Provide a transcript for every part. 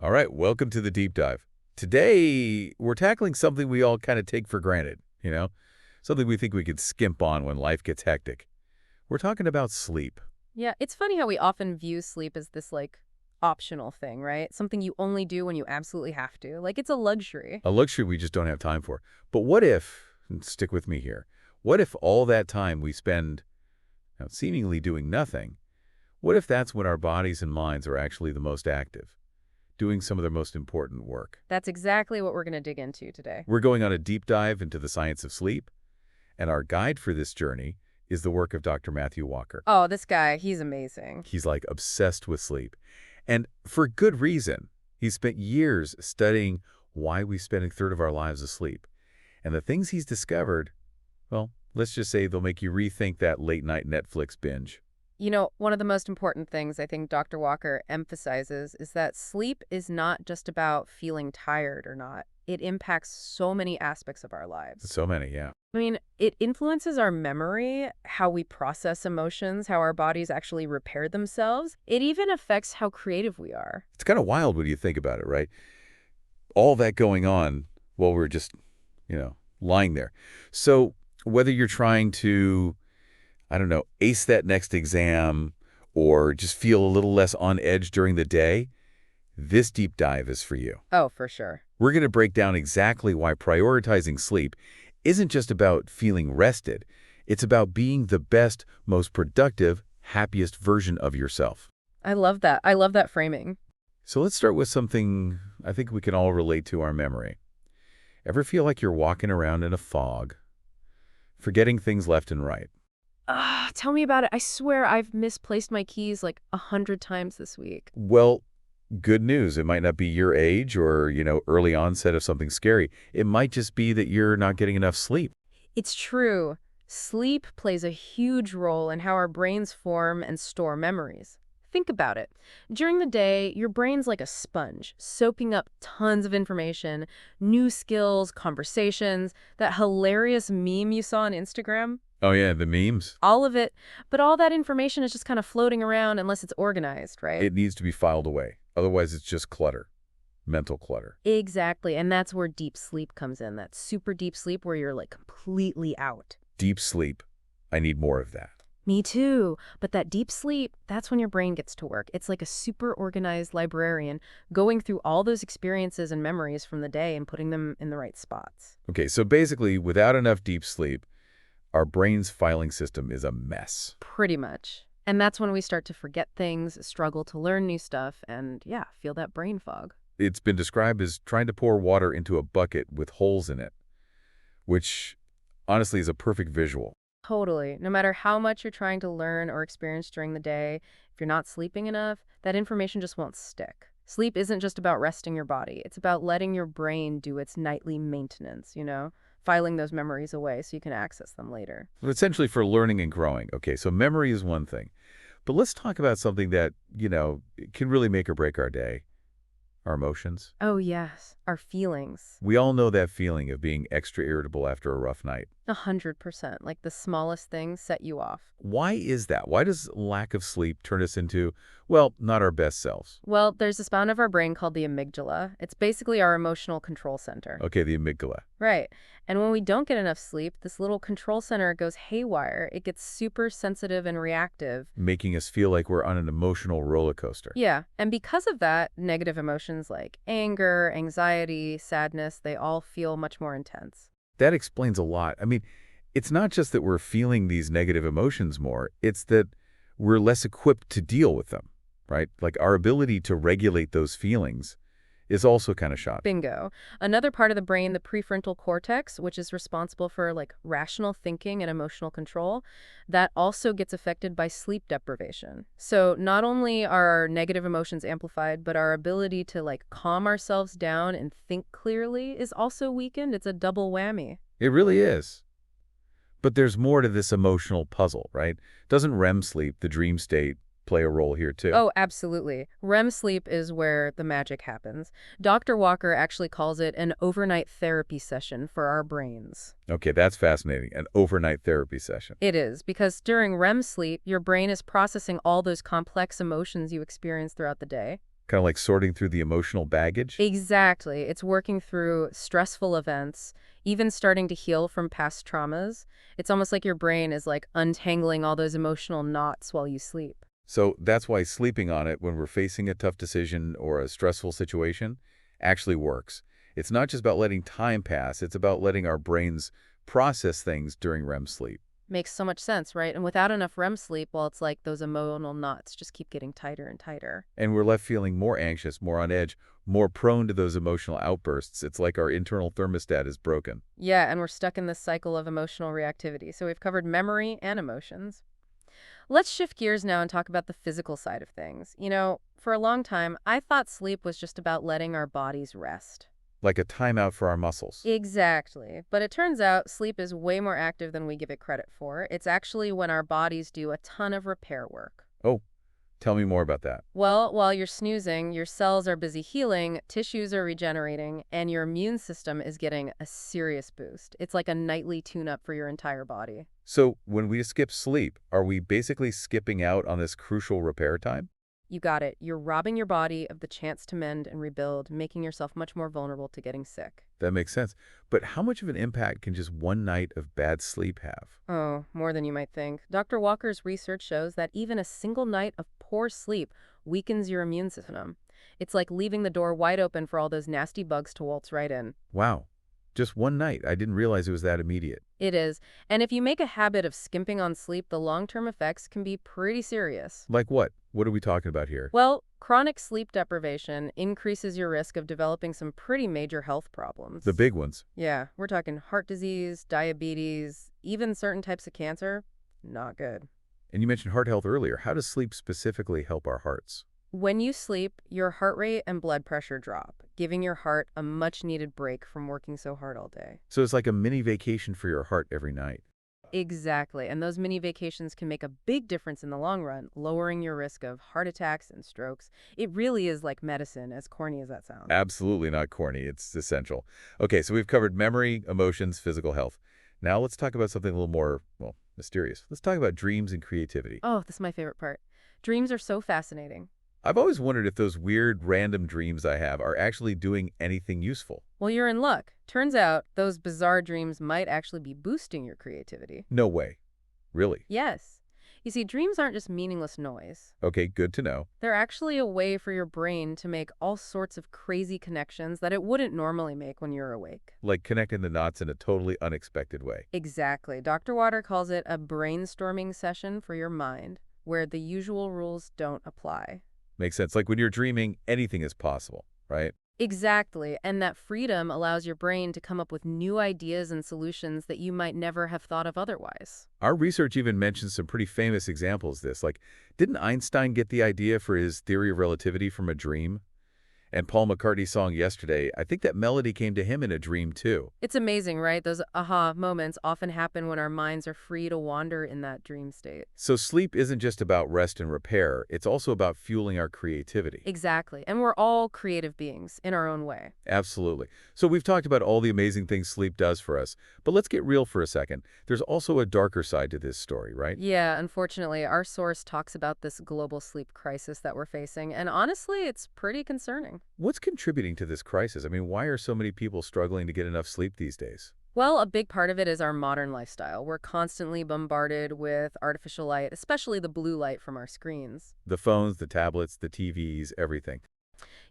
All right, welcome to the deep dive. Today, we're tackling something we all kind of take for granted, something we think we could skimp on when life gets hectic. We're talking about sleep. Yeah, it's funny how we often view sleep as this, optional thing, right? Something you only do when you absolutely have to. Like, it's a luxury. A luxury we just don't have time for. But what if, and stick with me here, what if all that time we spend seemingly doing nothing, what if that's when our bodies and minds are actually the most active, doing some of their most important work? That's exactly what we're going to dig into today. We're going on a deep dive into the science of sleep, and our guide for this journey is the work of Dr. Mathew Walker. Oh, this guy, he's amazing. He's like obsessed with sleep. And for good reason. He's spent years studying why we spend a third of our lives asleep. And the things he's discovered, well, let's just say they'll make you rethink that late-night Netflix binge. You know, one of the most important things I think Dr. Walker emphasizes is that sleep is not just about feeling tired or not. It impacts so many aspects of our lives. So many, yeah. I mean, it influences our memory, how we process emotions, how our bodies actually repair themselves. It even affects how creative we are. It's kind of wild when you think about it, right? All that going on while we're just, lying there. So whether you're trying to, ace that next exam or just feel a little less on edge during the day, this deep dive is for you. Oh, for sure. We're going to break down exactly why prioritizing sleep isn't just about feeling rested. It's about being the best, most productive, happiest version of yourself. I love that. I love that framing. So let's start with something I think we can all relate to, our memory. Ever feel like you're walking around in a fog, forgetting things left and right? Tell me about it. I swear I've misplaced my keys like 100 times this week. Well, good news. It might not be your age or, early onset of something scary. It might just be that you're not getting enough sleep. It's true. Sleep plays a huge role in how our brains form and store memories. Think about it. During the day, your brain's like a sponge, soaking up tons of information, new skills, conversations, that hilarious meme you saw on Instagram. Oh, yeah, the memes. All of it. But all that information is just kind of floating around unless it's organized, right? It needs to be filed away. Otherwise, it's just clutter, mental clutter. Exactly. And that's where deep sleep comes in. That super deep sleep where you're like completely out. Deep sleep. I need more of that. Me too. But that deep sleep, that's when your brain gets to work. It's like a super organized librarian going through all those experiences and memories from the day and putting them in the right spots. Okay, so basically, without enough deep sleep, our brain's filing system is a mess. Pretty much. And that's when we start to forget things, struggle to learn new stuff, and feel that brain fog. It's been described as trying to pour water into a bucket with holes in it, which honestly is a perfect visual. Totally. No matter how much you're trying to learn or experience during the day, if you're not sleeping enough, that information just won't stick. Sleep isn't just about resting your body. It's about letting your brain do its nightly maintenance, filing those memories away so you can access them later. But essentially for learning and growing. Okay, so memory is one thing. But let's talk about something that, can really make or break our day. Our emotions. Oh, yes. Our feelings. We all know that feeling of being extra irritable after a rough night. 100%. Like the smallest things set you off. Why is that? Why does lack of sleep turn us into, well, not our best selves? Well, there's this part of our brain called the amygdala. It's basically our emotional control center. Okay, the amygdala. Right. And when we don't get enough sleep, this little control center goes haywire. It gets super sensitive and reactive. Making us feel like we're on an emotional roller coaster. Yeah. And because of that, negative emotions like anger, anxiety, sadness, they all feel much more intense. That explains a lot. I mean, it's not just that we're feeling these negative emotions more, it's that we're less equipped to deal with them, right? Like our ability to regulate those feelings is also kind of shot. Bingo. Another part of the brain, the prefrontal cortex, which is responsible for rational thinking and emotional control, that also gets affected by sleep deprivation. So not only are our negative emotions amplified, but our ability to calm ourselves down and think clearly is also weakened. It's a double whammy. It really is. But there's more to this emotional puzzle, right? Doesn't REM sleep, the dream state, play a role here too? Oh, absolutely. REM sleep is where the magic happens. Dr. Walker actually calls it an overnight therapy session for our brains. Okay, that's fascinating. An overnight therapy session. It is, because during REM sleep, your brain is processing all those complex emotions you experience throughout the day. Kind of like sorting through the emotional baggage? Exactly. It's working through stressful events, even starting to heal from past traumas. It's almost like your brain is like untangling all those emotional knots while you sleep. So that's why sleeping on it when we're facing a tough decision or a stressful situation actually works. It's not just about letting time pass, it's about letting our brains process things during REM sleep. Makes so much sense, right? And without enough REM sleep, well, it's like those emotional knots just keep getting tighter and tighter. And we're left feeling more anxious, more on edge, more prone to those emotional outbursts. It's like our internal thermostat is broken. Yeah, and we're stuck in this cycle of emotional reactivity. So we've covered memory and emotions. Let's shift gears now and talk about the physical side of things. For a long time, I thought sleep was just about letting our bodies rest. Like a timeout for our muscles. Exactly. But it turns out sleep is way more active than we give it credit for. It's actually when our bodies do a ton of repair work. Oh, tell me more about that. Well, while you're snoozing, your cells are busy healing, tissues are regenerating, and your immune system is getting a serious boost. It's like a nightly tune-up for your entire body. So when we skip sleep, are we basically skipping out on this crucial repair time? You got it. You're robbing your body of the chance to mend and rebuild, making yourself much more vulnerable to getting sick. That makes sense. But how much of an impact can just one night of bad sleep have? Oh, more than you might think. Dr. Walker's research shows that even a single night of poor sleep weakens your immune system. It's like leaving the door wide open for all those nasty bugs to waltz right in. Wow. Just one night. I didn't realize it was that immediate. It is. And if you make a habit of skimping on sleep, the long-term effects can be pretty serious. Like what? What are we talking about here? Well, chronic sleep deprivation increases your risk of developing some pretty major health problems. The big ones. Yeah, we're talking heart disease, diabetes, even certain types of cancer. Not good. And you mentioned heart health earlier. How does sleep specifically help our hearts? When you sleep, your heart rate and blood pressure drop, giving your heart a much-needed break from working so hard all day. So it's like a mini vacation for your heart every night. Exactly, and those mini vacations can make a big difference in the long run, lowering your risk of heart attacks and strokes. It really is like medicine, as corny as that sounds. Absolutely not corny. It's essential. Okay, so we've covered memory, emotions, physical health. Now let's talk about something a little more, well, mysterious. Let's talk about dreams and creativity. Oh, this is my favorite part. Dreams are so fascinating. I've always wondered if those weird, random dreams I have are actually doing anything useful. Well, you're in luck. Turns out those bizarre dreams might actually be boosting your creativity. No way. Really? Yes. You see, dreams aren't just meaningless noise. Okay, good to know. They're actually a way for your brain to make all sorts of crazy connections that it wouldn't normally make when you're awake. Like connecting the dots in a totally unexpected way. Exactly. Dr. Water calls it a brainstorming session for your mind, where the usual rules don't apply. Makes sense. Like when you're dreaming, anything is possible, right? Exactly. And that freedom allows your brain to come up with new ideas and solutions that you might never have thought of otherwise. Our research even mentions some pretty famous examples of this. Like, didn't Einstein get the idea for his theory of relativity from a dream? And Paul McCartney's song Yesterday, I think that melody came to him in a dream too. It's amazing, right? Those aha moments often happen when our minds are free to wander in that dream state. So sleep isn't just about rest and repair, it's also about fueling our creativity. Exactly. And we're all creative beings in our own way. Absolutely. So we've talked about all the amazing things sleep does for us, but let's get real for a second. There's also a darker side to this story, right? Yeah, unfortunately, our source talks about this global sleep crisis that we're facing, and honestly, it's pretty concerning. What's contributing to this crisis? I mean, why are so many people struggling to get enough sleep these days? Well, a big part of it is our modern lifestyle. We're constantly bombarded with artificial light, especially the blue light from our screens. The phones, the tablets, the TVs, everything.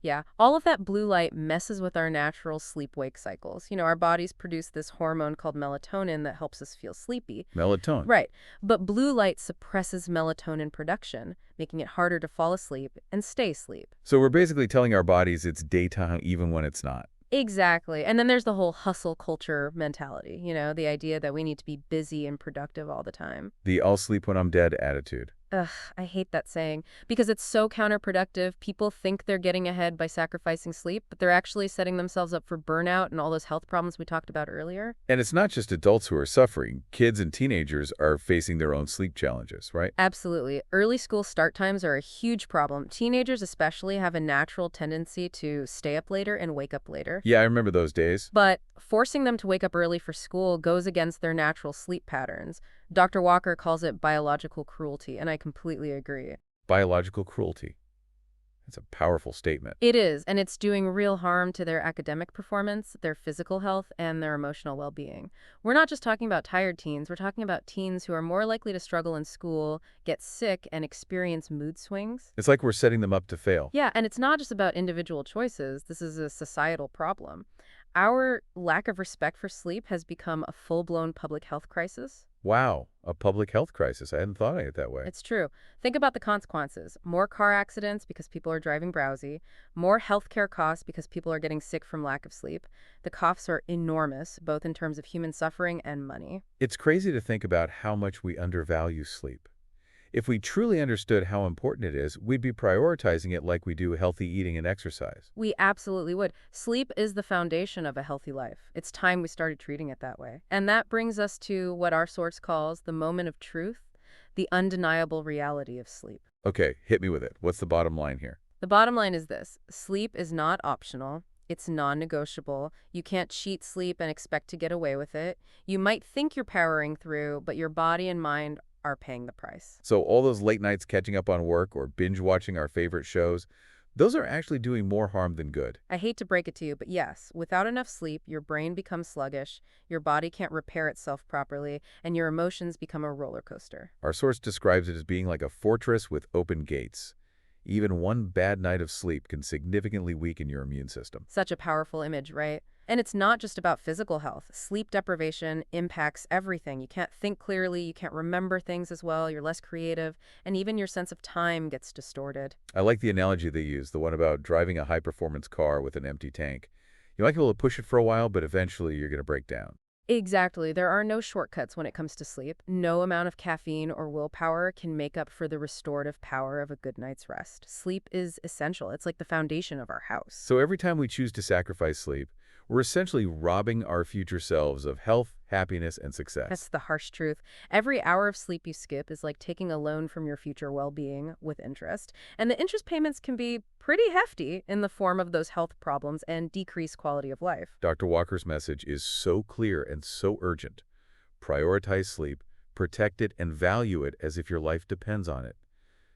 Yeah, all of that blue light messes with our natural sleep-wake cycles. Our bodies produce this hormone called melatonin that helps us feel sleepy. Melatonin. Right, but blue light suppresses melatonin production, making it harder to fall asleep and stay asleep. So we're basically telling our bodies it's daytime even when it's not. Exactly. And then there's the whole hustle culture mentality, the idea that we need to be busy and productive all the time. The I'll sleep when I'm dead attitude. Ugh, I hate that saying because it's so counterproductive. People think they're getting ahead by sacrificing sleep, but they're actually setting themselves up for burnout and all those health problems we talked about earlier. And it's not just adults who are suffering. Kids and teenagers are facing their own sleep challenges, right? Absolutely. Early school start times are a huge problem. Teenagers especially have a natural tendency to stay up later and wake up later. Yeah, I remember those days. But forcing them to wake up early for school goes against their natural sleep patterns. Dr. Walker calls it biological cruelty, and I completely agree. Biological cruelty. That's a powerful statement. It is, and it's doing real harm to their academic performance, their physical health, and their emotional well-being. We're not just talking about tired teens, we're talking about teens who are more likely to struggle in school, get sick, and experience mood swings. It's like we're setting them up to fail. Yeah, and it's not just about individual choices. This is a societal problem. Our lack of respect for sleep has become a full-blown public health crisis. Wow, a public health crisis. I hadn't thought of it that way. It's true. Think about the consequences. More car accidents because people are driving drowsy, more healthcare costs because people are getting sick from lack of sleep. The costs are enormous, both in terms of human suffering and money. It's crazy to think about how much we undervalue sleep. If we truly understood how important it is, we'd be prioritizing it like we do healthy eating and exercise. We absolutely would. Sleep is the foundation of a healthy life. It's time we started treating it that way. And that brings us to what our source calls the moment of truth, the undeniable reality of sleep. Okay, hit me with it. What's the bottom line here? The bottom line is this: sleep is not optional. It's non-negotiable. You can't cheat sleep and expect to get away with it. You might think you're powering through, but your body and mind are paying the price. So all those late nights catching up on work or binge watching our favorite shows, those are actually doing more harm than good. I hate to break it to you, but yes, without enough sleep, your brain becomes sluggish, your body can't repair itself properly, and your emotions become a roller coaster. Our source describes it as being like a fortress with open gates. Even one bad night of sleep can significantly weaken your immune system. Such a powerful image, right? And it's not just about physical health. Sleep deprivation impacts everything. You can't think clearly, you can't remember things as well, you're less creative, and even your sense of time gets distorted. I like the analogy they use, the one about driving a high-performance car with an empty tank. You might be able to push it for a while, but eventually you're going to break down. Exactly. There are no shortcuts when it comes to sleep. No amount of caffeine or willpower can make up for the restorative power of a good night's rest. Sleep is essential. It's like the foundation of our house. So every time we choose to sacrifice sleep, we're essentially robbing our future selves of health, happiness, and success. That's the harsh truth. Every hour of sleep you skip is like taking a loan from your future well-being with interest. And the interest payments can be pretty hefty in the form of those health problems and decreased quality of life. Dr. Walker's message is so clear and so urgent. Prioritize sleep, protect it, and value it as if your life depends on it.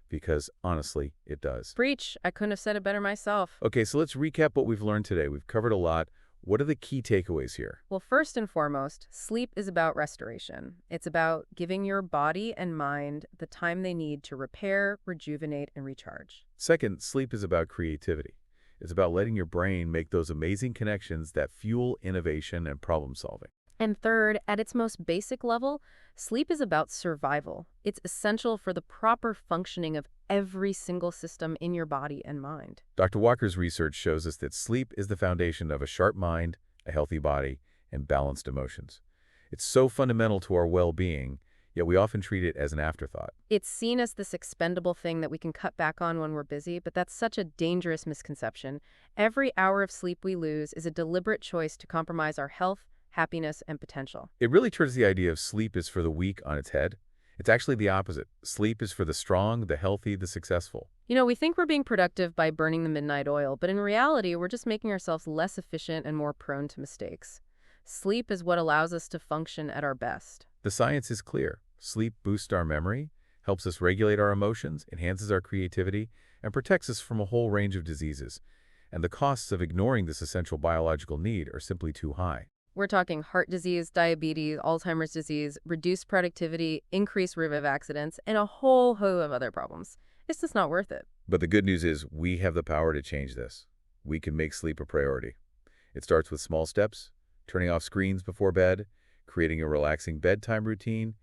Because, honestly, it does. Preach. I couldn't have said it better myself. Okay, so let's recap what we've learned today. We've covered a lot. What are the key takeaways here? Well, first and foremost, sleep is about restoration. It's about giving your body and mind the time they need to repair, rejuvenate, and recharge. Second, sleep is about creativity. It's about letting your brain make those amazing connections that fuel innovation and problem solving. And third, at its most basic level, sleep is about survival. It's essential for the proper functioning of every single system in your body and mind. Dr. Walker's research shows us that sleep is the foundation of a sharp mind, a healthy body, and balanced emotions. It's so fundamental to our well-being, yet we often treat it as an afterthought. It's seen as this expendable thing that we can cut back on when we're busy, but that's such a dangerous misconception. Every hour of sleep we lose is a deliberate choice to compromise our health, happiness, and potential. It really turns the idea of sleep is for the weak on its head. It's actually the opposite. Sleep is for the strong, the healthy, the successful. You know, we think we're being productive by burning the midnight oil, but in reality, we're just making ourselves less efficient and more prone to mistakes. Sleep is what allows us to function at our best. The science is clear. Sleep boosts our memory, helps us regulate our emotions, enhances our creativity, and protects us from a whole range of diseases. And the costs of ignoring this essential biological need are simply too high. We're talking heart disease, diabetes, Alzheimer's disease, reduced productivity, increased risk of accidents, and a whole host of other problems. It's just not worth it. But the good news is we have the power to change this. We can make sleep a priority. It starts with small steps, turning off screens before bed, creating a relaxing bedtime routine,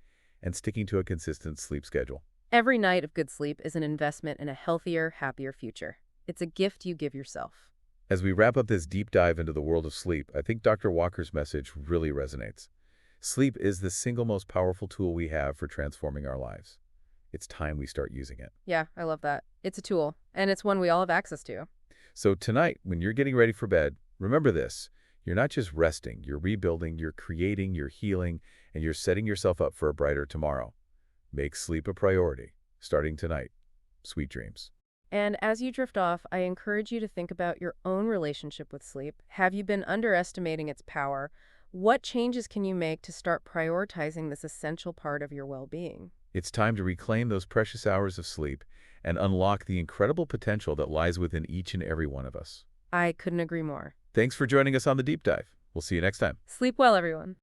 and sticking to a consistent sleep schedule. Every night of good sleep is an investment in a healthier, happier future. It's a gift you give yourself. As we wrap up this deep dive into the world of sleep, I think Dr. Walker's message really resonates. Sleep is the single most powerful tool we have for transforming our lives. It's time we start using it. Yeah, I love that. It's a tool, and it's one we all have access to. So tonight, when you're getting ready for bed, remember this. You're not just resting, you're rebuilding, you're creating, you're healing, and you're setting yourself up for a brighter tomorrow. Make sleep a priority, starting tonight. Sweet dreams. And as you drift off, I encourage you to think about your own relationship with sleep. Have you been underestimating its power? What changes can you make to start prioritizing this essential part of your well-being? It's time to reclaim those precious hours of sleep and unlock the incredible potential that lies within each and every one of us. I couldn't agree more. Thanks for joining us on the Deep Dive. We'll see you next time. Sleep well, everyone.